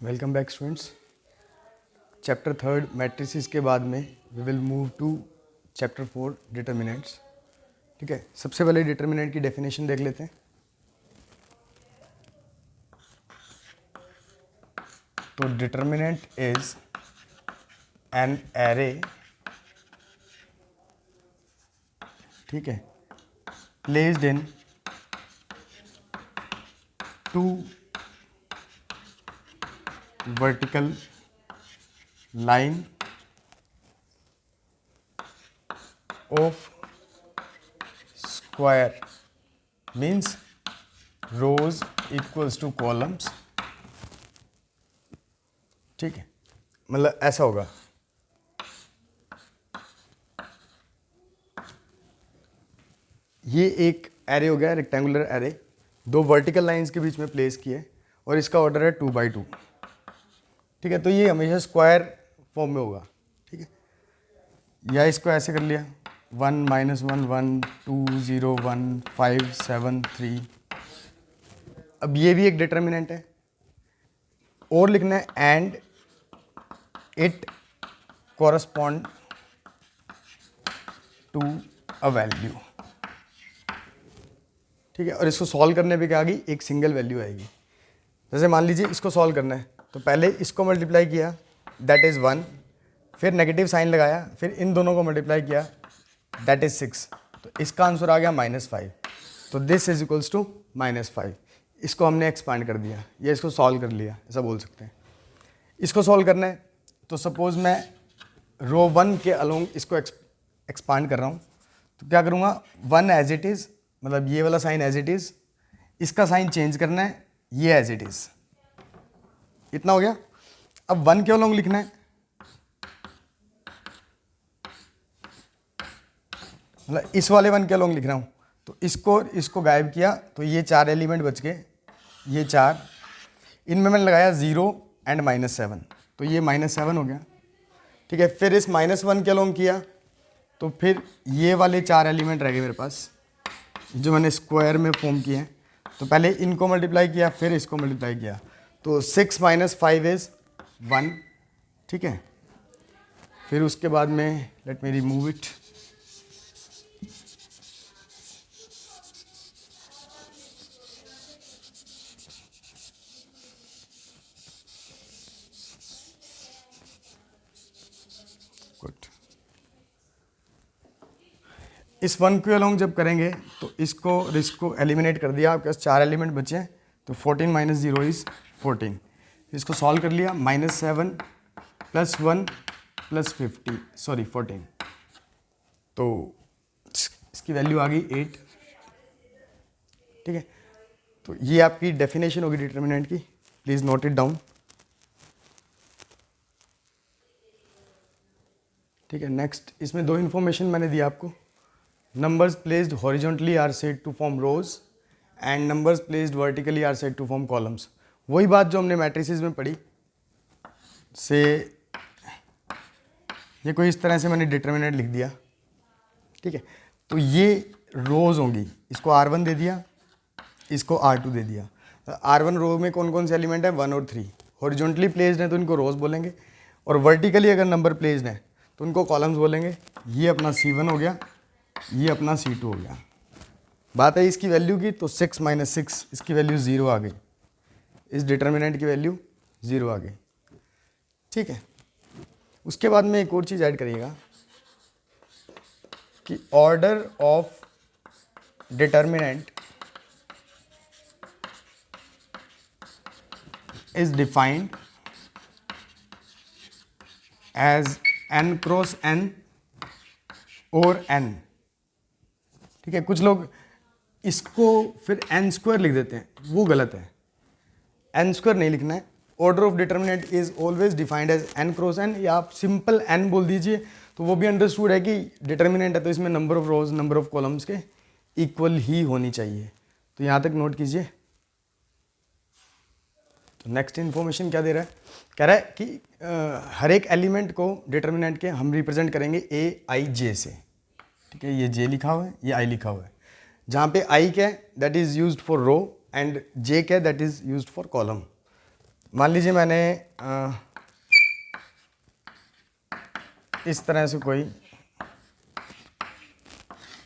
Welcome back students. Chapter third matrices के बाद में we will move to chapter four determinants. ठीक है, सबसे पहले डिटर्मिनेंट की डेफिनेशन देख लेते हैं। तो डिटर्मिनेंट इज एन एरे, ठीक है, placed in two vertical line of square means rows equals to columns. ठीक है, मतलब ऐसा होगा। ये एक एरे हो गया, रेक्टेंगुलर एरे, दो वर्टिकल लाइंस के बीच में प्लेस किए और इसका ऑर्डर है 2x2। ठीक है, तो ये हमेशा स्क्वायर फॉर्म में होगा। ठीक है, या इसको ऐसे कर लिया 1 -1 1 2 0 1 5 7 3। अब ये भी एक डिटर्मिनेंट है और लिखना है and it correspond to a value. ठीक है, और इसको सॉल्व करने पे क्या आ गई, एक सिंगल वैल्यू आएगी। जैसे मान लीजिए इसको सॉल्व करना है तो पहले इसको मल्टीप्लाई किया, दैट इज़ 1, फिर नेगेटिव साइन लगाया, फिर इन दोनों को मल्टीप्लाई किया, दैट इज़ 6। तो इसका आंसर आ गया -5। तो दिस इज इक्वल्स टू -5। इसको हमने एक्सपांड कर दिया या इसको सॉल्व कर लिया, ऐसा बोल सकते हैं। इसको सॉल्व करना है तो सपोज मैं रो 1 के अलोंग इसको एक्सपांड कर रहा हूँ, तो क्या करूँगा, 1 एज इट इज़, मतलब ये वाला साइन एज इट इज़, इसका साइन चेंज करना है, ये एज इट इज़। इतना हो गया। अब 1 के अलोंग लिखना है, मतलब इस वाले 1 के अलोंग लिख रहा हूँ, तो इसको गायब किया तो ये 4 एलिमेंट बच गए, ये 4, इनमें मैंने लगाया 0 एंड -7, तो ये -7 हो गया। ठीक है, फिर इस -1 के अलोंग किया तो फिर ये वाले 4 एलिमेंट रह गए मेरे पास जो मैंने स्क्वायर में फॉर्म किए हैं। तो पहले इनको मल्टीप्लाई किया, फिर इसको मल्टीप्लाई किया, तो 6 - 5 इज़ 1। ठीक है, फिर उसके बाद में let me remove it. Good. इस 1 के अलोंग जब करेंगे तो इसको एलिमिनेट कर दिया, आपके पास 4 एलिमेंट बचे हैं, तो 14 - 0 इज़ 14। इसको सॉल्व कर लिया, -7 + 1 + 14, तो इसकी वैल्यू आ गई 8। ठीक है, तो ये आपकी डेफिनेशन होगी डिटर्मिनेंट की, प्लीज़ नोट इट डाउन। ठीक है, नेक्स्ट इसमें दो इन्फॉर्मेशन मैंने दी आपको। Numbers placed horizontally are said to form rows and numbers placed vertically are said to form columns. वही बात जो हमने मैट्रिसेस में पढ़ी से, ये कोई इस तरह से मैंने डिटर्मिनेंट लिख दिया। ठीक है, तो ये रोज होंगी, इसको R1 दे दिया, इसको R2 दे दिया। R1 रो में कौन कौन से एलिमेंट है, 1 और 3। हॉरिजॉन्टली प्लेस्ड है तो इनको रोज बोलेंगे, और वर्टिकली अगर नंबर प्लेस्ड है तो उनको कॉलम्स बोलेंगे। ये अपना C1 हो गया, ये अपना C2 हो गया। बात है इसकी वैल्यू की, तो 6 - 6 इसकी वैल्यू 0 आ गई, इस डिटर्मिनेंट की वैल्यू 0 आ गई। ठीक है, उसके बाद में एक और चीज़ ऐड करिएगा कि order of determinant is defined as n cross n और n। ठीक है, कुछ लोग इसको फिर n² लिख देते हैं, वो गलत है। n² नहीं लिखना है। Order of determinant is always defined as n cross n, या आप सिंपल n बोल दीजिए तो वो भी अंडरस्टूड है कि डिटर्मिनेंट है तो इसमें number of rose number of columns के इक्वल ही होनी चाहिए। तो यहाँ तक नोट कीजिए। तो नेक्स्ट इन्फॉर्मेशन क्या दे रहा है, कह रहा है कि हर एक एलिमेंट को डिटर्मिनेंट के हम रिप्रेजेंट करेंगे AIJ से। ठीक है, ये J लिखा हुआ है, ये I लिखा हुआ है। जहाँ पे I क्या है, that is used for row, and J क्या है, that is used for column. मान लीजिए मैंने इस तरह से कोई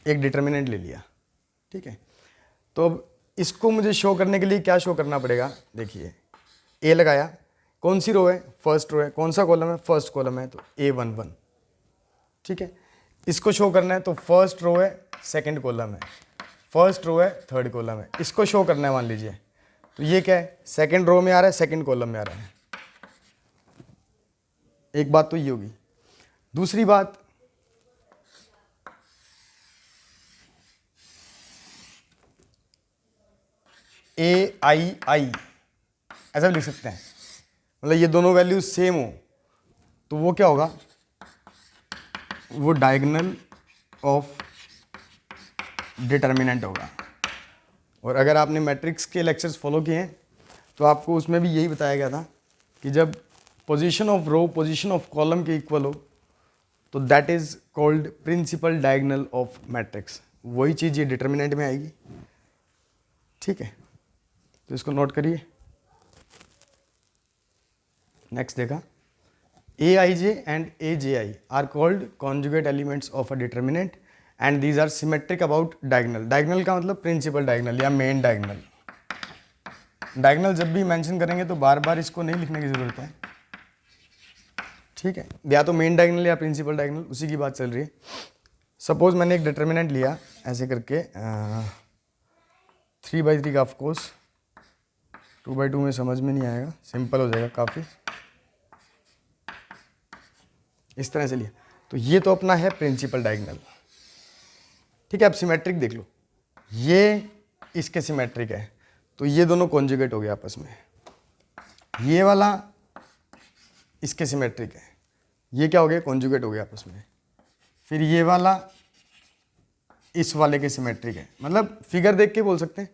एक डिटर्मिनेंट ले लिया, ठीक है। तो अब इसको मुझे शो करने के लिए क्या शो करना पड़ेगा, देखिए ए लगाया, कौन सी रो है, फर्स्ट रो है, कौन सा कॉलम है, फर्स्ट कॉलम है, तो A11, ठीक है। इसको शो करना है तो फर्स्ट रो है, सेकंड कॉलम है, फर्स्ट रो है, थर्ड कॉलम है, इसको शो करना है मान लीजिए। तो ये क्या है, सेकंड रो में आ रहा है, सेकंड कॉलम में आ रहा है। एक बात तो ये होगी। दूसरी बात, AI ऐसा भी लिख सकते हैं, मतलब ये दोनों वैल्यूज सेम हो तो वो क्या होगा, वो डायगोनल ऑफ डिटर्मिनेंट होगा। और अगर आपने मैट्रिक्स के लेक्चर्स फॉलो किए हैं तो आपको उसमें भी यही बताया गया था कि जब position of row position of column के इक्वल हो तो that is called principal diagonal of matrix. वही चीज़ ये डिटर्मिनेंट में आएगी, ठीक है। तो इसको नोट करिए। नेक्स्ट देखा, Aij and Aj are called conjugate elements of a determinant and these are symmetric about diagonal। diagonal का मतलब प्रिंसिपल डायगोनल या मेन डायगोनल। डायगोनल जब भी मेंशन करेंगे तो बार बार इसको नहीं लिखने की ज़रूरत है, ठीक है। या तो मेन डायगोनल या प्रिंसिपल डायगोनल, उसी की बात चल रही है। सपोज मैंने एक डिटर्मिनेंट लिया ऐसे करके 3/3 का, ऑफकोर्स 2/2 में समझ में नहीं आएगा, सिंपल हो जाएगा काफ़ी, इस तरह से लिया। तो ये तो अपना है प्रिंसिपल डायगोनल, ठीक है। अब सिमेट्रिक देख लो, ये इसके सिमेट्रिक है तो ये दोनों कॉन्जुगेट हो गए आपस में। ये वाला इसके सिमेट्रिक है, ये क्या हो गया, कॉन्जुगेट हो गया आपस में। फिर ये वाला इस वाले के सिमेट्रिक है, मतलब फिगर देख के बोल सकते हैं,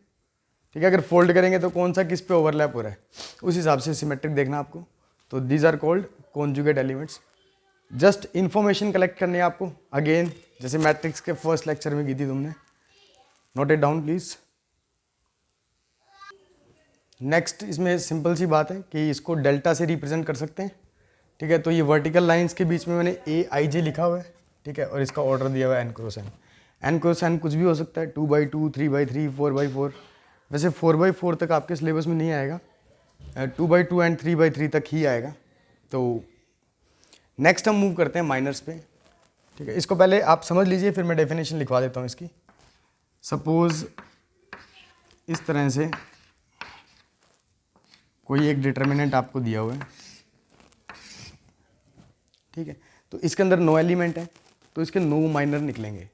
ठीक है। अगर फोल्ड करेंगे तो कौन सा किस पे ओवरलैप हो रहा है उस हिसाब से सिमेट्रिक देखना आपको। तो these are called conjugate elements. Just information collect करनी है आपको, अगेन जैसे मैट्रिक्स के फर्स्ट लेक्चर में की थी तुमने, note it down please. Next इसमें सिंपल सी बात है कि इसको डेल्टा से रिप्रेजेंट कर सकते हैं, ठीक है। तो ये वर्टिकल लाइंस के बीच में मैंने Aij लिखा हुआ है, ठीक है, और इसका ऑर्डर दिया हुआ है n cross n। n cross n कुछ भी हो सकता है, 2/2, 3/3, 4/4। वैसे 4/4 तक आपके सिलेबस में नहीं आएगा, 2/2 एंड 3/3 तक ही आएगा। तो नेक्स्ट हम मूव करते हैं माइनर्स पे, ठीक है। इसको पहले आप समझ लीजिए, फिर मैं डेफिनेशन लिखवा देता हूँ इसकी। सपोज इस तरह से कोई एक डिटर्मिनेंट आपको दिया हुआ है, ठीक है। तो इसके अंदर नो एलिमेंट है तो इसके नो माइनर निकलेंगे।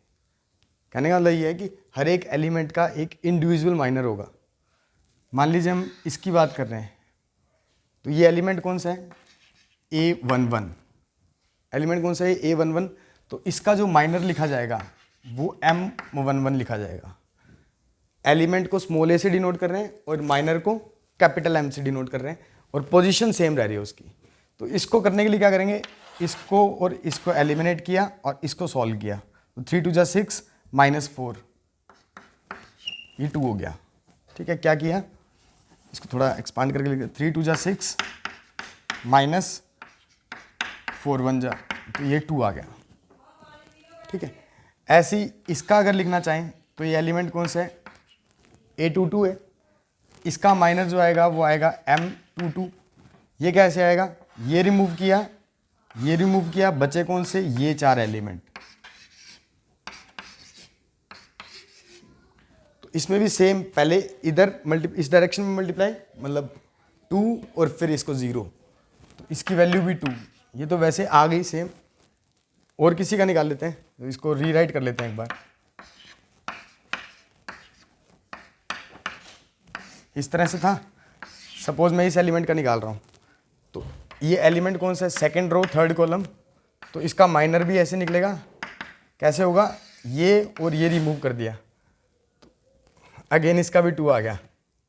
कहने का मतलब ये है कि हर एक एलिमेंट का एक इंडिविजुअल माइनर होगा। मान लीजिए हम इसकी बात कर रहे हैं तो ये एलिमेंट कौन सा है, A11। एलिमेंट कौन सा है, A11। तो इसका जो माइनर लिखा जाएगा वो M11 लिखा जाएगा। एलिमेंट को स्मॉल a से डिनोट कर रहे हैं और माइनर को कैपिटल M से डिनोट कर रहे हैं, और पोजीशन सेम रह रही है उसकी। तो इसको करने के लिए क्या करेंगे, इसको और इसको एलिमिनेट किया और इसको सॉल्व किया। तो 3 2 6 -4, ये 2 हो गया, ठीक है। क्या किया, इसको थोड़ा एक्सपांड करके लिखा, 3 2 6 -4 1 जा, तो ये 2 आ गया, ठीक है। ऐसे ही इसका अगर लिखना चाहें तो ये एलिमेंट कौन सा है, A22 है। इसका माइनर जो आएगा वो आएगा M22। ये कैसे आएगा, ये रिमूव किया, ये रिमूव किया, बचे कौन से, ये 4 एलिमेंट। तो इसमें भी सेम, पहले इधर इस डायरेक्शन में मल्टीप्लाई, मतलब 2 और फिर इसको 0, तो इसकी वैल्यू भी 2। ये तो वैसे आ गई सेम। और किसी का निकाल लेते हैं, तो इसको रीराइट कर लेते हैं एक बार। इस तरह से था, सपोज मैं इस एलिमेंट का निकाल रहा हूँ, तो ये एलिमेंट कौन सा है, सेकंड रो थर्ड कॉलम। तो इसका माइनर भी ऐसे निकलेगा, कैसे होगा, ये और ये रिमूव कर दिया, अगेन इसका भी 2 आ गया।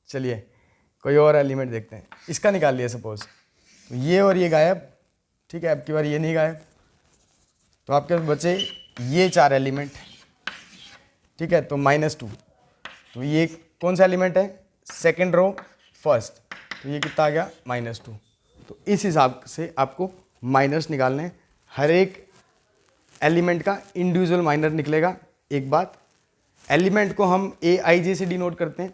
चलिए कोई और एलिमेंट देखते हैं, इसका निकाल लिया सपोज, तो ये और ये गायब, ठीक है। अब की बार ये नहीं गायब, तो आपके बचे ये 4 एलिमेंट, ठीक है। तो -2, तो ये कौन सा एलिमेंट है, सेकंड रो फर्स्ट, तो ये कितना आ गया -2। तो इस हिसाब से आपको माइनस निकालने हैं, हर एक एलिमेंट का इंडिविजुअल माइनर निकलेगा। एक बात, एलिमेंट को हम AIJ से डिनोट करते हैं,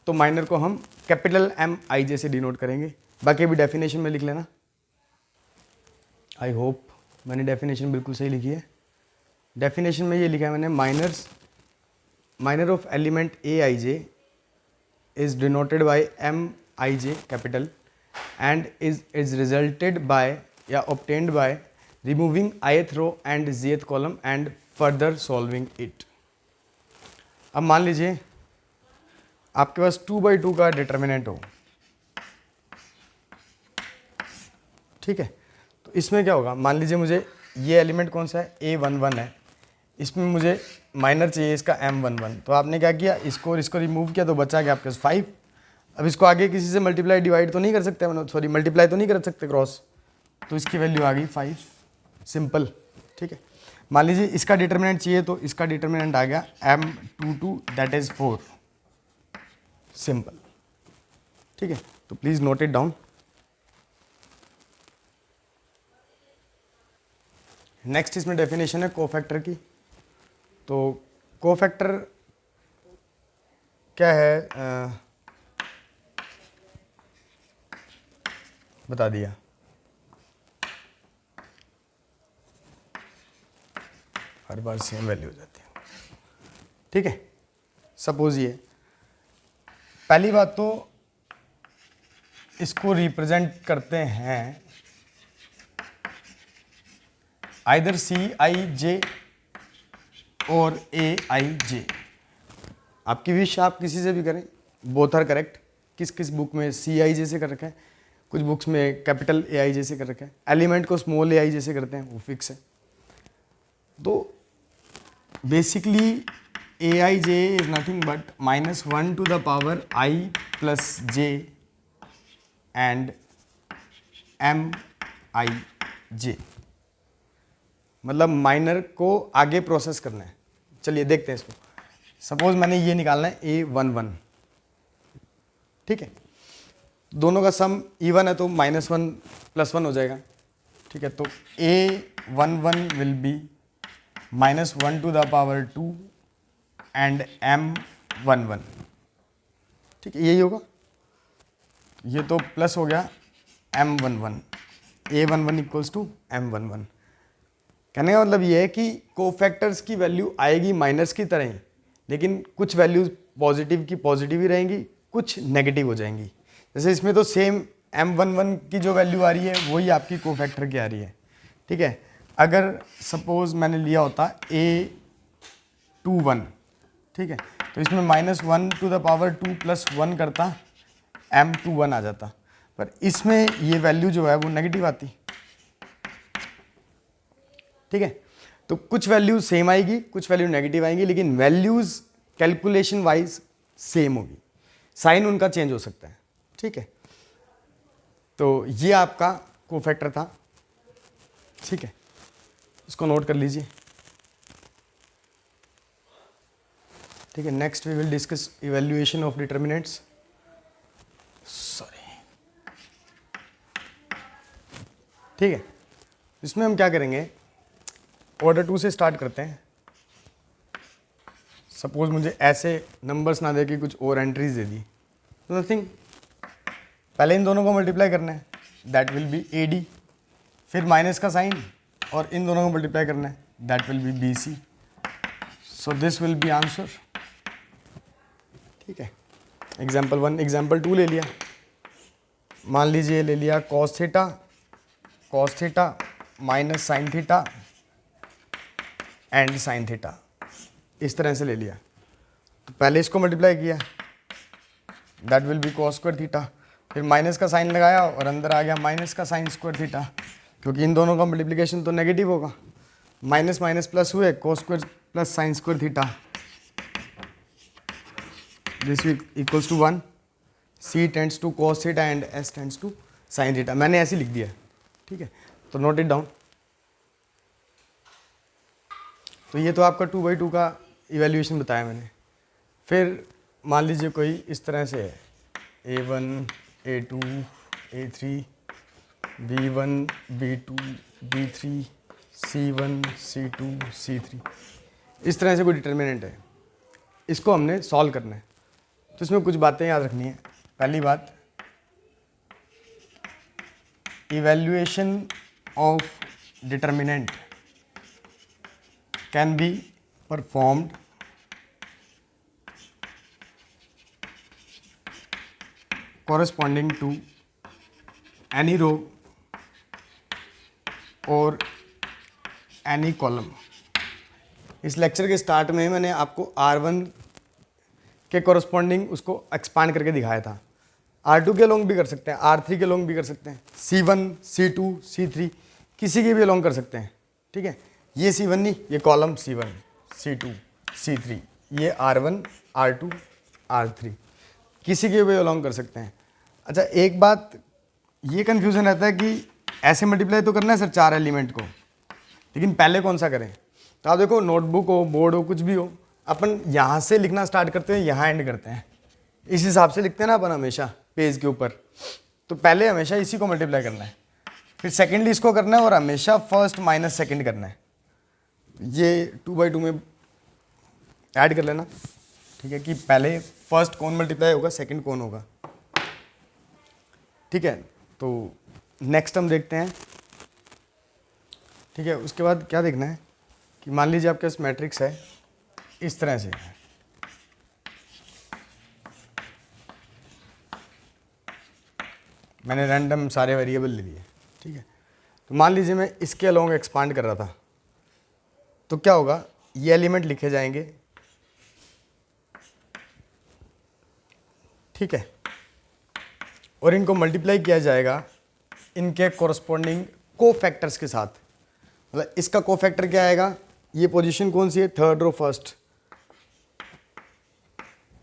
तो माइनर को हम कैपिटल MIJ से डिनोट करेंगे। बाकी अभी डेफिनेशन में लिख लेना। आई होप मैंने डेफिनेशन बिल्कुल सही लिखी है। डेफिनेशन में ये लिखा है मैंने, minor of element AIJ is denoted by MIJ capital and is resulted by या obtained by removing ith row and jth column and further solving it। अब मान लीजिए आपके पास 2/2 का डिटर्मिनेंट हो, ठीक है। तो इसमें क्या होगा, मान लीजिए मुझे ये एलिमेंट कौन सा है, A11 है, इसमें मुझे माइनर चाहिए इसका M11। तो आपने क्या किया, इसको और इसको रिमूव किया, तो बचा क्या आपके पास 5। अब इसको आगे किसी से मल्टीप्लाई डिवाइड तो नहीं कर सकते, सॉरी मल्टीप्लाई तो नहीं कर सकते क्रॉस, तो इसकी वैल्यू आ गई 5, सिंपल, ठीक है। मान लीजिए इसका डिटर्मिनेंट चाहिए, तो इसका डिटर्मिनेंट आ गया M22 दैट इज 4, सिंपल, ठीक है। तो please note it down. Next इसमें डेफिनेशन है कोफैक्टर की। तो कोफैक्टर क्या है, बता दिया। हर बार सेम वैल्यू हो जाती है, ठीक है। सपोज ये पहली बात तो इसको रिप्रेजेंट करते हैं आइदर CIJ और AIJ। आपकी विश, आप किसी से भी करें, बोथ आर करेक्ट। किस किस बुक में CIJ से कर रखा है, कुछ बुक्स में कैपिटल AIJ से कर रखा है। एलिमेंट को स्मॉल AIJ से करते हैं, वो फिक्स है। तो basically AIJ is nothing but -1 to the power I plus J and MIJ, मतलब माइनर को आगे प्रोसेस करना है। चलिए देखते हैं इसको। सपोज मैंने ये निकालना है A11, ठीक है। दोनों का सम इवन है तो -1 + 1 हो जाएगा, ठीक है। तो A11 will be -1 to the power 2 and M11, ठीक है, यही होगा। ये तो प्लस हो गया M11, A11 = M11। कहने का मतलब ये है कि कोफैक्टर्स की वैल्यू आएगी माइनस की तरह ही, लेकिन कुछ वैल्यूज पॉजिटिव की पॉजिटिव ही रहेंगी, कुछ नेगेटिव हो जाएंगी। जैसे इसमें तो सेम M11 की जो वैल्यू आ रही है वही आपकी कोफैक्टर की आ रही है, ठीक है। अगर सपोज मैंने लिया होता A21, ठीक है, तो इसमें -1 टू द पावर 2 + 1 करता M21 आ जाता, पर इसमें ये वैल्यू जो है वो नेगेटिव आती, ठीक है। तो कुछ वैल्यूज सेम आएगी, कुछ वैल्यू नेगेटिव आएंगी, लेकिन वैल्यूज कैलकुलेशन वाइज सेम होगी, साइन उनका चेंज हो सकता है, ठीक है। तो ये आपका कोफैक्टर था, ठीक है, इसको नोट कर लीजिए, ठीक है। Next we will discuss evaluation of determinants, sorry, ठीक है। इसमें हम क्या करेंगे, ऑर्डर 2 से स्टार्ट करते हैं। सपोज मुझे ऐसे नंबर्स ना दे के कुछ और एंट्रीज दे दी, तो नथिंग, पहले इन दोनों को मल्टीप्लाई करना है, दैट विल बी AD, फिर माइनस का साइन और इन दोनों को मल्टीप्लाई करना है, that will be BC। So this will be answer, ठीक है। एग्जाम्पल 1, एग्जाम्पल 2 ले लिया। मान लीजिए ले लिया cos theta minus sine theta and sine theta, इस तरह से ले लिया। तो पहले इसको मल्टीप्लाई किया, that will be cos square theta, फिर माइनस का साइन लगाया और अंदर आ गया माइनस का साइन स्क्वायर थीटा, क्योंकि इन दोनों का मल्टीप्लिकेशन तो नेगेटिव होगा, माइनस माइनस प्लस हुए, cos square plus sine square theta, this equals to 1, C tends to cos theta and S tends to sine theta. मैंने ऐसे लिख दिया, ठीक है, तो नोट इट डाउन। तो ये तो आपका 2/2 का इवैल्यूएशन बताया मैंने। फिर मान लीजिए कोई इस तरह से है, A1 A2 A3 B1 B2 B3 C1 C2 C3, इस तरह से कोई डिटर्मिनेंट है, इसको हमने सॉल्व करना है। तो इसमें कुछ बातें याद रखनी है। पहली बात, evaluation of determinant can be performed corresponding to any row और any column। इस लेक्चर के स्टार्ट में मैंने आपको R1 के कॉरस्पॉन्डिंग उसको एक्सपांड करके दिखाया था। R2 के अलोंग भी कर सकते हैं, R3 के अलोंग भी कर सकते हैं, C1 C2 C3 किसी के भी अलोंग कर सकते हैं। ठीक है, ये C1 नहीं, ये कॉलम C1 C2 C3, ये R1 R2 R3 किसी के भी अलोंग कर सकते हैं। अच्छा, एक बात ये कन्फ्यूज़न रहता है कि ऐसे मल्टीप्लाई तो करना है सर 4 एलिमेंट को, लेकिन पहले कौन सा करें। तो आप देखो, नोटबुक हो, बोर्ड हो, कुछ भी हो, अपन यहाँ से लिखना स्टार्ट करते हैं, यहाँ एंड करते हैं, इस हिसाब से लिखते हैं ना अपन हमेशा पेज के ऊपर। तो पहले हमेशा इसी को मल्टीप्लाई करना है, फिर सेकेंडली इसको करना है, और हमेशा फर्स्ट माइनस सेकेंड करना है। ये 2/2 में ऐड कर लेना। ठीक है, कि पहले फर्स्ट कौन मल्टीप्लाई होगा, सेकेंड कौन होगा। ठीक है, तो नेक्स्ट हम देखते हैं। ठीक है, उसके बाद क्या देखना है कि मान लीजिए आपके पास मैट्रिक्स है इस तरह से, मैंने रैंडम सारे वेरिएबल ले लिए। ठीक है, तो मान लीजिए मैं इसके अलोंग एक्सपांड कर रहा था, तो क्या होगा, ये एलिमेंट लिखे जाएंगे। ठीक है, और इनको मल्टीप्लाई किया जाएगा इनके कॉरस्पॉन्डिंग कोफैक्टर्स के साथ। मतलब इसका कोफैक्टर क्या आएगा, ये पोजीशन कौन सी है, थर्ड रो फर्स्ट,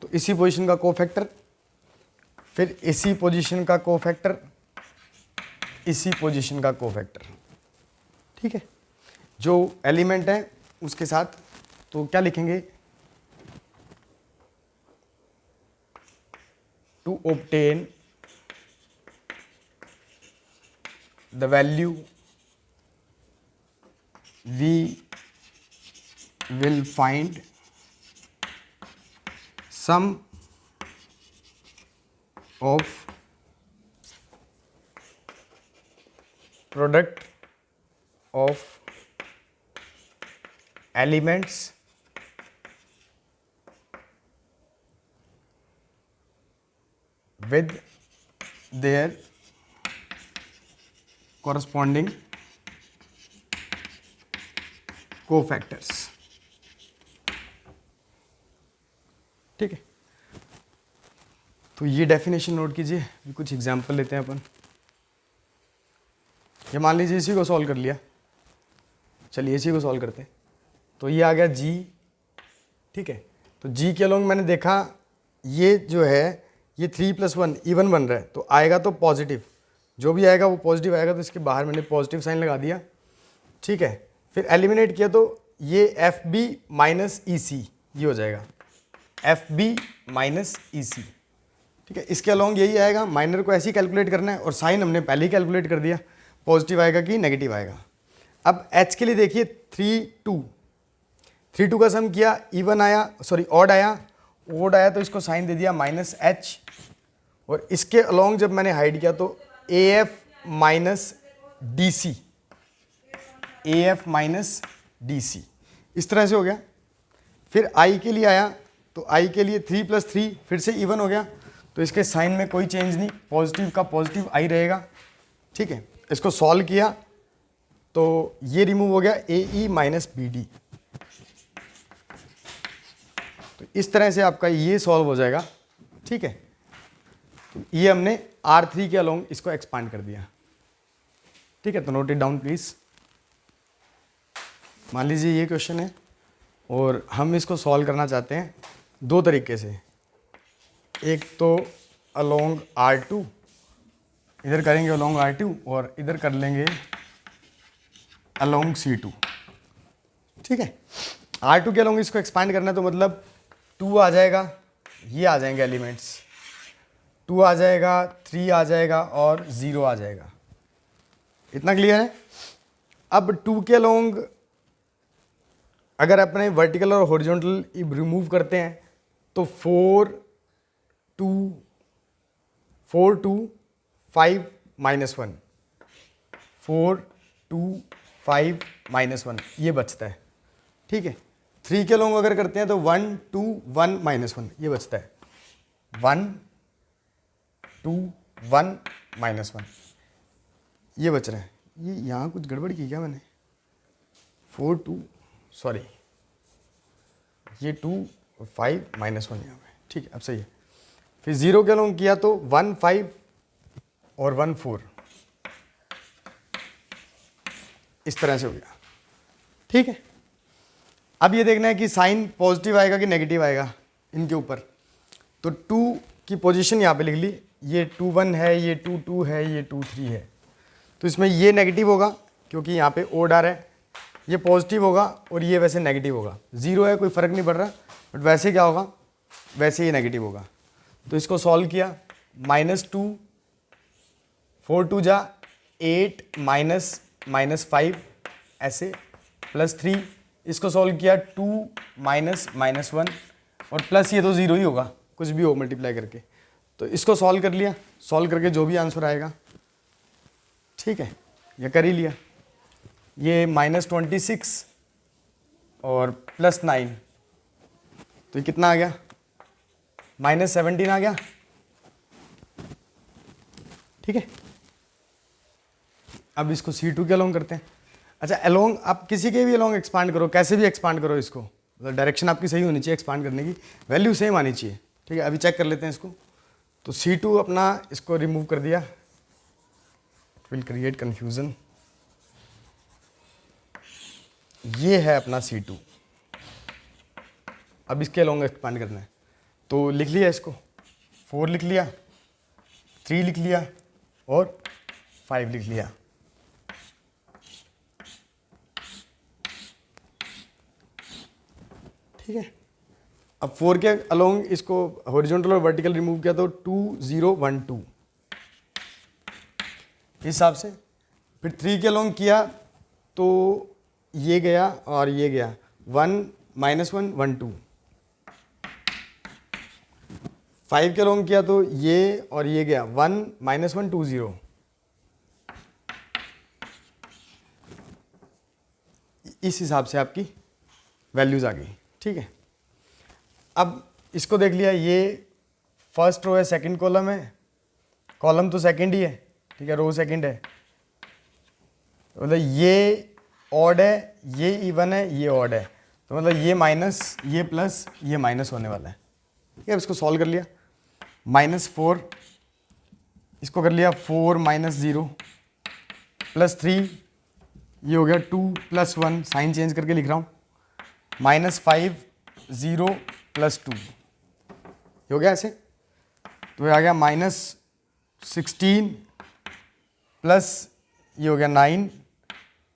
तो इसी पोजीशन का कोफैक्टर, फिर इसी पोजीशन का कोफैक्टर, इसी पोजीशन का कोफैक्टर। ठीक है, जो एलिमेंट है उसके साथ, तो क्या लिखेंगे, to obtain the value we will find sum of product of elements with their corresponding cofactors. ठीक है, तो ये डेफिनेशन नोट कीजिए। कुछ एग्जांपल लेते हैं अपन। ये मान लीजिए इसी को सॉल्व कर लिया, चलिए इसी को सॉल्व करते हैं। तो ये आ गया जी। ठीक है, तो जी के अलोंग मैंने देखा ये जो है ये 3 + 1 इवन बन रहा है, तो आएगा तो पॉजिटिव, जो भी आएगा वो पॉजिटिव आएगा, तो इसके बाहर मैंने पॉजिटिव साइन लगा दिया। ठीक है, फिर एलिमिनेट किया तो ये FB - EC ये हो जाएगा, FB - EC। ठीक है, इसके अलोंग यही आएगा, माइनर को ऐसे ही कैलकुलेट करना है, और साइन हमने पहले ही कैलकुलेट कर दिया, पॉजिटिव आएगा कि नेगेटिव आएगा। अब H के लिए देखिए 3 2 का सम किया, इवन आया, सॉरी ऑड आया, ओड आया, तो इसको साइन दे दिया -H, और इसके अलोंग जब मैंने हाइड किया तो AF - DC, AF - DC इस तरह से हो गया। फिर I के लिए आया, तो I के लिए 3 + 3 फिर से इवन हो गया, तो इसके साइन में कोई चेंज नहीं, पॉजिटिव का पॉजिटिव I रहेगा। ठीक है, इसको सॉल्व किया तो ये रिमूव हो गया, AE - BD। तो इस तरह से आपका ये सॉल्व हो जाएगा। ठीक है, तो ये हमने R3 के अलोंग इसको एक्सपांड कर दिया। ठीक है, तो नोट इट डाउन प्लीज। मान लीजिए ये क्वेश्चन है और हम इसको सॉल्व करना चाहते हैं दो तरीके से। एक तो अलोंग R2, इधर करेंगे अलोंग R2 और इधर कर लेंगे अलोंग C2। ठीक है, R2 के अलोंग इसको एक्सपांड करना है, तो मतलब 2 आ जाएगा, ये आ जाएंगे एलिमेंट्स, 2 आ जाएगा, 3 आ जाएगा और 0 आ जाएगा। इतना क्लियर है? अब 2 के अलोंग अगर अपने वर्टिकल और हॉरिजॉन्टल रिमूव करते हैं तो 4 2 5 -1, 4 2 5 -1 ये बचता है। ठीक है, 3 के अलोंग अगर करते हैं तो 1 2 1 -1 ये बचता है। 1 2 1 -1 ये बच रहा है। ये यहाँ कुछ गड़बड़ की क्या मैंने? 4 2 सॉरी, ये 2 5 -1 यहाँ पे। ठीक है, अब सही है। फिर 0 के अलोंग किया तो 1 5 और 1 4 इस तरह से हो गया। ठीक है, अब ये देखना है कि साइन पॉजिटिव आएगा कि नेगेटिव आएगा इनके ऊपर। तो 2 की पोजीशन यहाँ पे लिख ली, ये 2 1 है, ये 2 2 है, ये 2 3 है। तो इसमें ये नेगेटिव होगा क्योंकि यहाँ पे ओड आ रहा है, ये पॉजिटिव होगा और ये वैसे नेगेटिव होगा। 0 है, कोई फ़र्क नहीं पड़ रहा, बट वैसे क्या होगा, वैसे ये नेगेटिव होगा। तो इसको सॉल्व किया, -2 4 2 जा 8 -5 ऐसे +3, इसको सॉल्व किया 2 -1 और प्लस ये तो 0 ही होगा, कुछ भी हो मल्टीप्लाई करके। तो इसको सॉल्व कर लिया, सॉल्व करके जो भी आंसर आएगा, ठीक है, ये कर ही लिया। ये -26 और +9 तो ये कितना आ गया, -17 आ गया। ठीक है, अब इसको C2 के अलोंग करते हैं। अच्छा, अलोंग आप किसी के भी अलोंग एक्सपांड करो, कैसे भी एक्सपांड करो इसको, मतलब डायरेक्शन आपकी सही होनी चाहिए, एक्सपांड करने की वैल्यू सेम आनी चाहिए। ठीक है, अभी चेक कर लेते हैं इसको। तो C2 अपना इसको रिमूव कर दिया, इट विल क्रिएट कन्फ्यूजन। ये है अपना C2, अब इसके अलोंग एक्सपांड करना है। तो लिख लिया इसको, 4 लिख लिया, 3 लिख लिया और 5 लिख लिया। ठीक है, अब 4 के अलोंग इसको हॉरिजॉन्टल और वर्टिकल रिमूव किया तो 2 0 1 2 इस हिसाब से। फिर 3 के अलोंग किया तो ये गया और ये गया, 1 -1 1 2। 5 के अलोंग किया तो ये और ये गया, 1 -1 2 0। इस हिसाब से आपकी वैल्यूज आ गई। ठीक है, अब इसको देख लिया, ये फर्स्ट रो है, सेकंड कॉलम है, कॉलम तो सेकंड ही है, ठीक है, रो सेकंड है, मतलब ये ऑड है, ये इवन है, ये ऑड है, तो मतलब ये माइनस, ये प्लस, ये माइनस होने वाला है। ठीक है, अब इसको सॉल्व कर लिया, -4 इसको कर लिया 4 -0 +3, ये हो गया 2 + 1, साइन चेंज करके लिख रहा हूँ, -5 0 + 2 ये हो गया ऐसे। तो ये आ गया -16 प्लस ये हो गया 9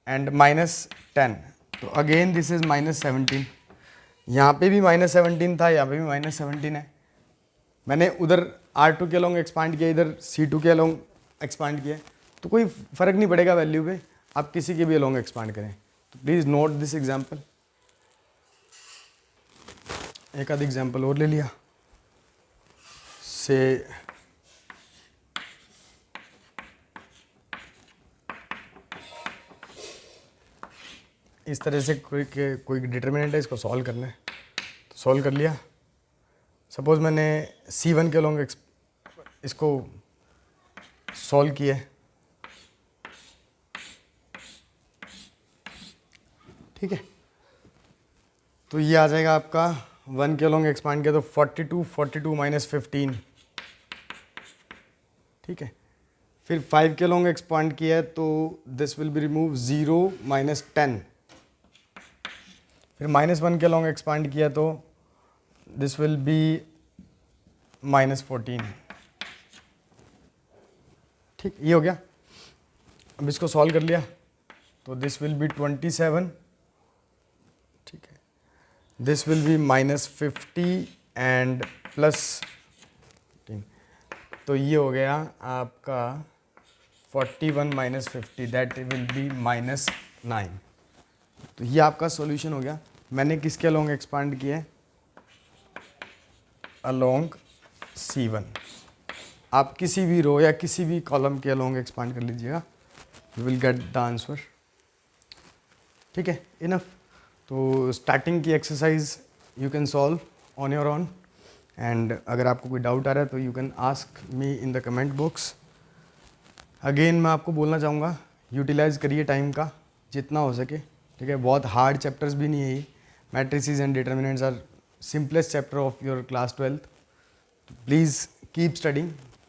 एंड -10। तो अगेन दिस इज -17। यहाँ पे भी -17 था, यहाँ पे भी -17 है। मैंने उधर R2 के अलोंग एक्सपांड किया, इधर C2 के अलोंग एक्सपांड किया, तो कोई फ़र्क नहीं पड़ेगा वैल्यू पे, आप किसी के भी अलोंग एक्सपांड करें। तो प्लीज़ नोट दिस एग्जाम्पल। एक आध एग्जाम्पल और ले लिया से, इस तरह से कोई डिटर्मिनेंट है, इसको सॉल्व करना है, तो सॉल्व कर लिया। सपोज मैंने C1 के अलोंग इसको सॉल्व किया है, ठीक है, तो ये आ जाएगा आपका 1 के अलोंग एक्सपांड किया तो 42 -15, ठीक है। फिर 5 के अलोंग एक्सपांड किया है तो दिस विल बी रिमूव 0 -10। फिर -1 के अलोंग एक्सपांड किया तो दिस विल बी -14। ठीक, ये हो गया। अब इसको सॉल्व कर लिया तो दिस विल बी 27, ठीक है, दिस विल बी -50 एंड +15। तो ये हो गया आपका 41 माइनस 50, दैट विल बी -9। तो ये आपका सॉल्यूशन हो गया। मैंने किसके अलोंग एक्सपांड किया है? Along C1। आप किसी भी रो या किसी भी कॉलम के अलोंग एक्सपांड कर लीजिएगा, you will get the answer. ठीक है, इनफ। तो स्टार्टिंग की exercise you can solve on your own, and अगर आपको कोई डाउट आ रहा है तो you can ask me in the comment box. Again मैं आपको बोलना चाहूँगा, यूटिलाइज करिए टाइम का जितना हो सके। ठीक है, बहुत हार्ड चैप्टर्स भी नहीं है ये। Matrices and determinants are simplest chapter of your class 12th। Please keep studying.